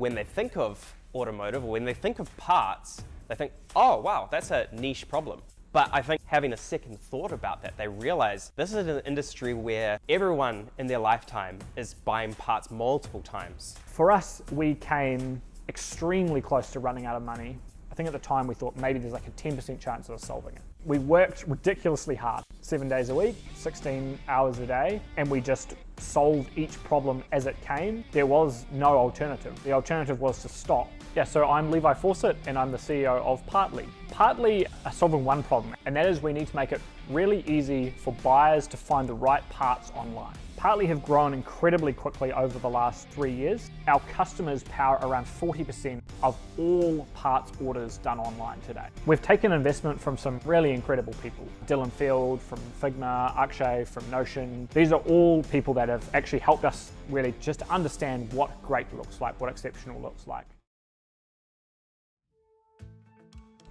when they think of automotive or when they think of parts, they think, oh wow, that's a niche problem. But I think having a second thought about that, they realize this is an industry where everyone in their lifetime is buying parts multiple times. For us, we came extremely close to running out of money. I think at the time we thought maybe there's like a 10% chance of us solving it. We worked ridiculously hard, 7 days a week, 16 hours a day, and we just solved each problem as it came. There was no alternative. The alternative was to stop. Yeah, so I'm Levi Fawcett and I'm the CEO of Partly. Partly are solving one problem, and that is we need to make it really easy for buyers to find the right parts online. Partly have grown incredibly quickly over the last 3 years. Our customers power around 40% of all parts orders done online today. We've taken investment from some really incredible people. Dylan Field from Figma, Akshay from Notion. These are all people that have actually helped us really just understand what great looks like, what exceptional looks like.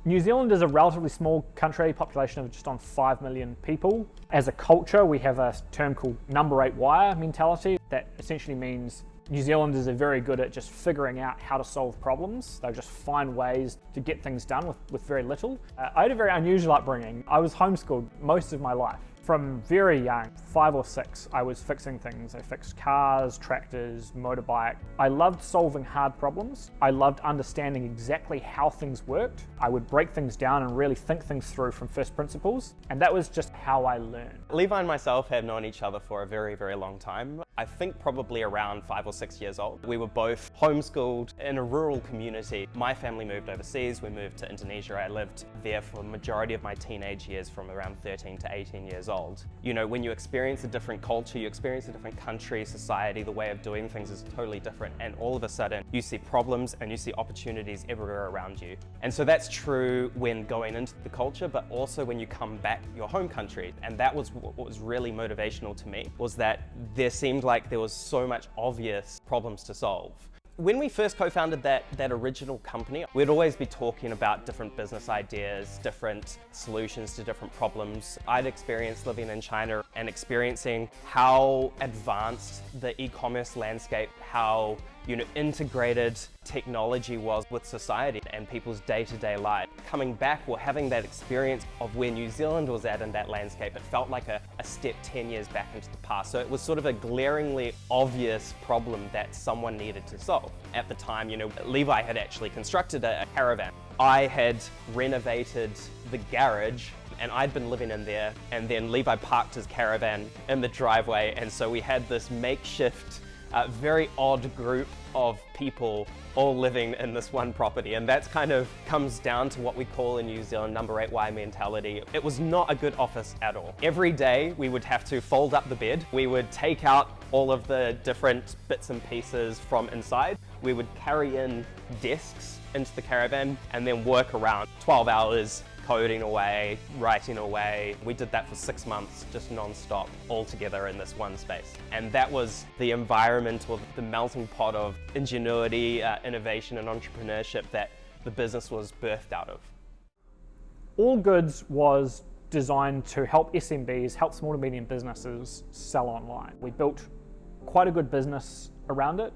New Zealand is a relatively small country, population of just on 5 million people. As a culture, we have a term called number 8 wire mentality. That essentially means New Zealanders are very good at just figuring out how to solve problems. They'll just find ways to get things done with very little. I had a very unusual upbringing. I was homeschooled most of my life. From very young, 5 or 6, I was fixing things. I fixed cars, tractors, motorbike. I loved solving hard problems. I loved understanding exactly how things worked. I would break things down and really think things through from first principles. And that was just how I learned. Levi and myself have known each other for a very, very long time. I think probably around 5 or 6 years old. We were both homeschooled in a rural community. My family moved overseas. We moved to Indonesia. I lived there for the majority of my teenage years from around 13 to 18 years old. You know, when you experience a different culture, you experience a different country, society, the way of doing things is totally different. And all of a sudden, you see problems and you see opportunities everywhere around you. And so that's true when going into the culture, but also when you come back your home country. And that was what was really motivational to me, was that there seemed like there was so much obvious problems to solve. When we first co-founded that original company, we'd always be talking about different business ideas, different solutions to different problems. I'd experienced living in China and experiencing how advanced the e-commerce landscape, how integrated technology was with society and people's day-to-day life. Coming back or having that experience of where New Zealand was at in that landscape, it felt like a step 10 years back into the past. So it was sort of a glaringly obvious problem that someone needed to solve. At the time, Levi had actually constructed a caravan. I had renovated the garage and I'd been living in there, and then Levi parked his caravan in the driveway, and so we had this makeshift very odd group of people all living in this one property, and that's kind of comes down to what we call in New Zealand number 8 why mentality. It was not a good office at all. Every day we would have to fold up the bed, we would take out all of the different bits and pieces from inside, we would carry in desks into the caravan and then work around 12 hours coding away, writing away. We did that for 6 months, just non-stop, all together in this one space. And that was the environment, or the melting pot of ingenuity, innovation and entrepreneurship that the business was birthed out of. All Goods was designed to help SMBs, help small to medium businesses sell online. We built quite a good business around it,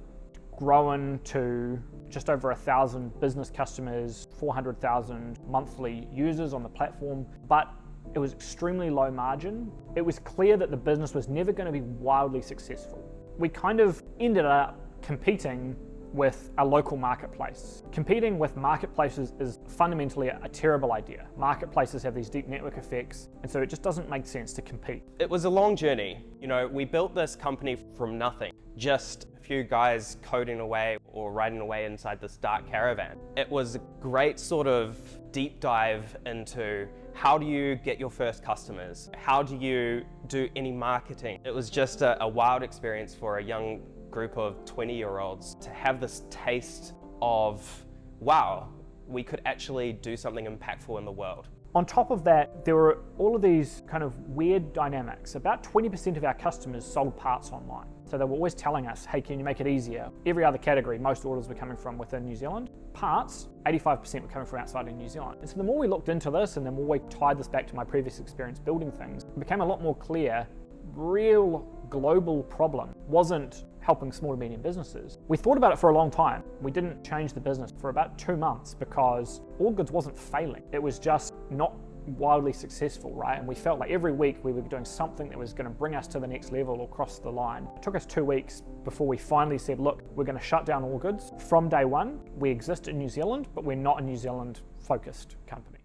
grown to just over 1,000 business customers, 400,000 monthly users on the platform, but it was extremely low margin. It was clear that the business was never going to be wildly successful. We kind of ended up competing with a local marketplace. Competing with marketplaces is fundamentally a terrible idea. Marketplaces have these deep network effects, and so it just doesn't make sense to compete. It was a long journey. We built this company from nothing. Just a few guys coding away or writing away inside this dark caravan. It was a great sort of deep dive into how do you get your first customers? How do you do any marketing? It was just a wild experience for a young group of 20-year-olds to have this taste of, wow, we could actually do something impactful in the world. On top of that, there were all of these kind of weird dynamics. About 20% of our customers sold parts online. So they were always telling us, hey, can you make it easier? Every other category, most orders were coming from within New Zealand. Parts, 85% were coming from outside of New Zealand. And so the more we looked into this and the more we tied this back to my previous experience building things, it became a lot more clear, real global problem wasn't helping small to medium businesses. We thought about it for a long time. We didn't change the business for about 2 months because Allgoods wasn't failing. It was just not wildly successful, right? And we felt like every week we were doing something that was going to bring us to the next level or cross the line. It took us 2 weeks before we finally said, look, we're going to shut down Allgoods. From day one, we exist in New Zealand, but we're not a New Zealand focused company.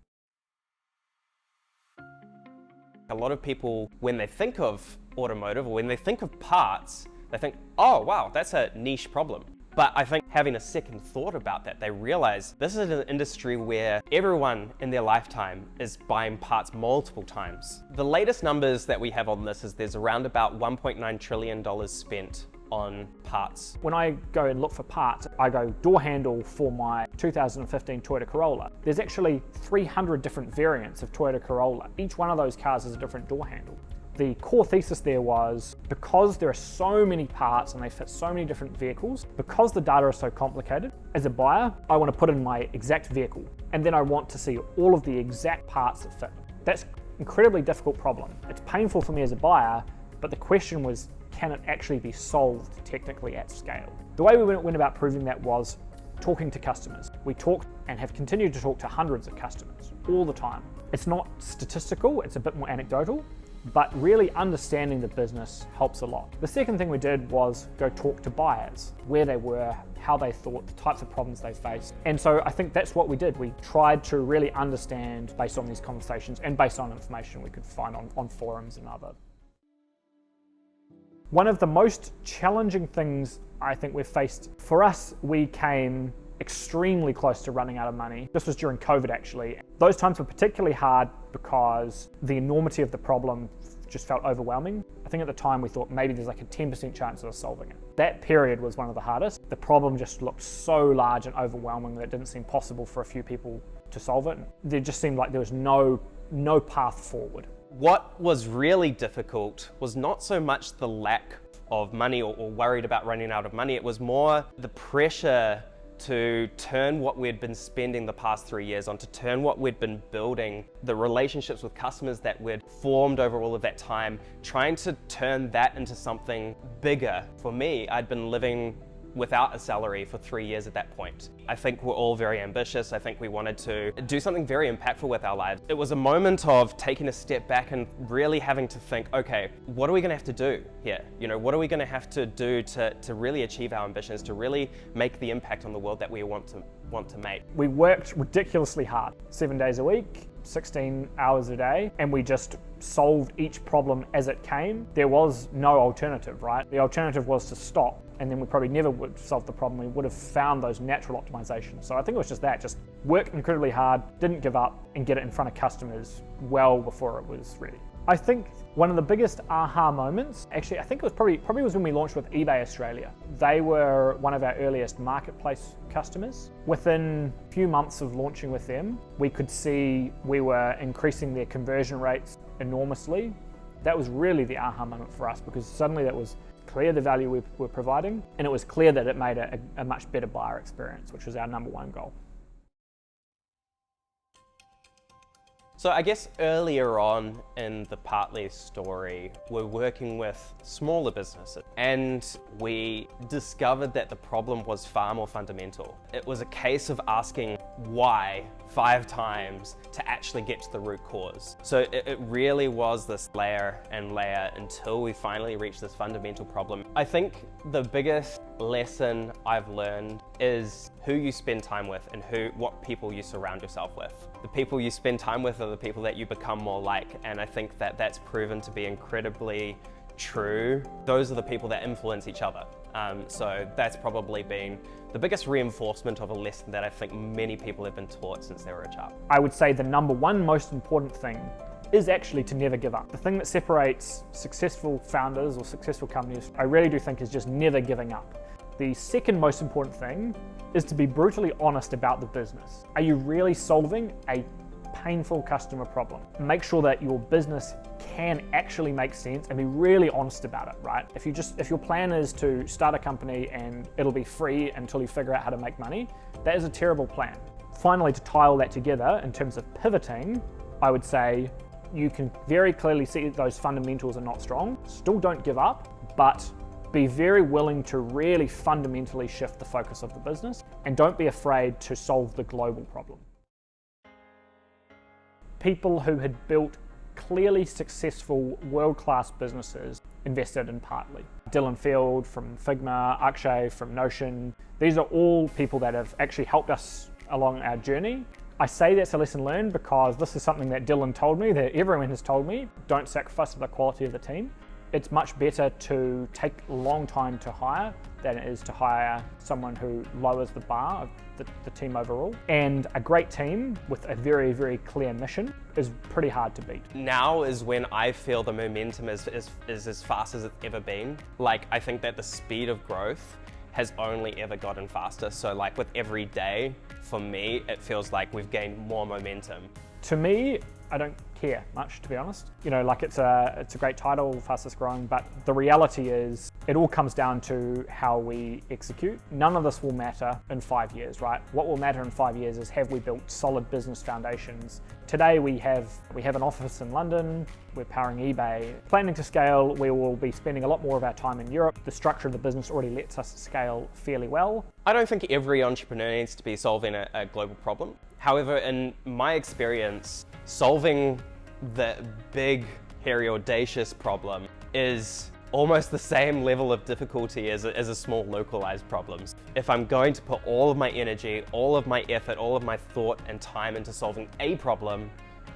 A lot of people, when they think of automotive or when they think of parts, they think, oh wow, that's a niche problem. But I think having a second thought about that, they realize this is an industry where everyone in their lifetime is buying parts multiple times. The latest numbers that we have on this is there's around about $1.9 trillion spent on parts. When I go and look for parts, I go door handle for my 2015 Toyota Corolla. There's actually 300 different variants of Toyota Corolla. Each one of those cars has a different door handle. The core thesis there was, because there are so many parts and they fit so many different vehicles, because the data is so complicated, as a buyer, I want to put in my exact vehicle, and then I want to see all of the exact parts that fit. That's an incredibly difficult problem. It's painful for me as a buyer, but the question was, can it actually be solved technically at scale? The way we went about proving that was talking to customers. We talked and have continued to talk to hundreds of customers all the time. It's not statistical, it's a bit more anecdotal, but really understanding the business helps a lot. The second thing we did was go talk to buyers, where they were, how they thought, the types of problems they faced. And so I think that's what we did. We tried to really understand based on these conversations and based on information we could find on forums and other. One of the most challenging things I think we've faced, for us, we came extremely close to running out of money. This was during COVID actually. Those times were particularly hard because the enormity of the problem just felt overwhelming. I think at the time we thought maybe there's like a 10% chance of us solving it. That period was one of the hardest. The problem just looked so large and overwhelming that it didn't seem possible for a few people to solve it. There just seemed like there was no path forward. What was really difficult was not so much the lack of money or worried about running out of money, it was more the pressure to turn what we'd been spending the past 3 years on, to turn what we'd been building, the relationships with customers that we'd formed over all of that time, trying to turn that into something bigger. For me, I'd been living without a salary for 3 years at that point. I think we're all very ambitious. I think we wanted to do something very impactful with our lives. It was a moment of taking a step back and really having to think, okay, what are we gonna have to do here? You know, what are we gonna have to do to really achieve our ambitions, to really make the impact on the world that we want to make? We worked ridiculously hard, 7 days a week, 16 hours a day, and we just solved each problem as it came. There was no alternative, right? The alternative was to stop, and then we probably never would have solved the problem. We would have found those natural optimizations. So I think it was just that, just work incredibly hard, didn't give up, and get it in front of customers well before it was ready. I think one of the biggest aha moments, actually, I think it was probably was when we launched with eBay Australia. They were one of our earliest marketplace customers. Within a few months of launching with them, we could see we were increasing their conversion rates enormously. That was really the aha moment for us, because suddenly that was clear the value we were providing, and it was clear that it made a much better buyer experience, which was our number one goal. So I guess earlier on in the Partly story, we're working with smaller businesses, and we discovered that the problem was far more fundamental. It was a case of asking why 5 times to actually get to the root cause. So it really was this layer and layer until we finally reached this fundamental problem. I think the biggest lesson I've learned is who you spend time with and what people you surround yourself with. The people you spend time with are the people that you become more like, and I think that that's proven to be incredibly true. Those are the people that influence each other. So that's probably been the biggest reinforcement of a lesson that I think many people have been taught since they were a child. I would say the number one most important thing is actually to never give up. The thing that separates successful founders or successful companies, I really do think, is just never giving up. The second most important thing is to be brutally honest about the business. Are you really solving a painful customer problem? Make sure that your business can actually make sense and be really honest about it, right? If your plan is to start a company and it'll be free until you figure out how to make money, that is a terrible plan. Finally, to tie all that together in terms of pivoting, I would say you can very clearly see that those fundamentals are not strong. Still don't give up, but Be very willing to really fundamentally shift the focus of the business, and don't be afraid to solve the global problem. People who had built clearly successful world-class businesses invested in Partly. Dylan Field from Figma, Akshay from Notion, these are all people that have actually helped us along our journey. I say that's a lesson learned because this is something that Dylan told me, that everyone has told me, don't sacrifice the quality of the team. It's much better to take a long time to hire than it is to hire someone who lowers the bar of the team overall. And a great team with a very, very clear mission is pretty hard to beat. Now is when I feel the momentum is as fast as it's ever been. Like, I think that the speed of growth has only ever gotten faster. So like with every day, for me, it feels like we've gained more momentum. To me, I don't care much, to be honest. You know, like it's a great title, fastest growing, but the reality is it all comes down to how we execute. None of this will matter in 5 years, right? What will matter in 5 years is, have we built solid business foundations? Today we have an office in London, we're powering eBay. Planning to scale, we will be spending a lot more of our time in Europe. The structure of the business already lets us scale fairly well. I don't think every entrepreneur needs to be solving a global problem. However, in my experience, solving the big, hairy, audacious problem is almost the same level of difficulty as a small localized problem. If I'm going to put all of my energy, all of my effort, all of my thought and time into solving a problem,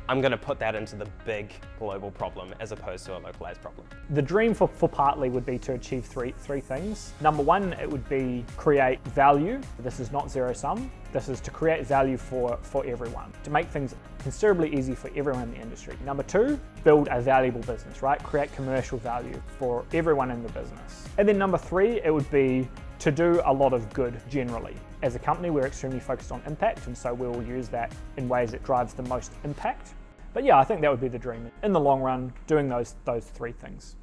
I'm going to put that into the big global problem as opposed to a localized problem. The dream for Partly would be to achieve three things. Number one, it would be create value. This is not zero sum. This is to create value for everyone, to make things considerably easy for everyone in the industry. Number two, build a valuable business, right? Create commercial value for everyone in the business. And then number three, it would be to do a lot of good generally. As a company, we're extremely focused on impact, and so we will use that in ways that drives the most impact. But yeah, I think that would be the dream. In the long run, doing those three things.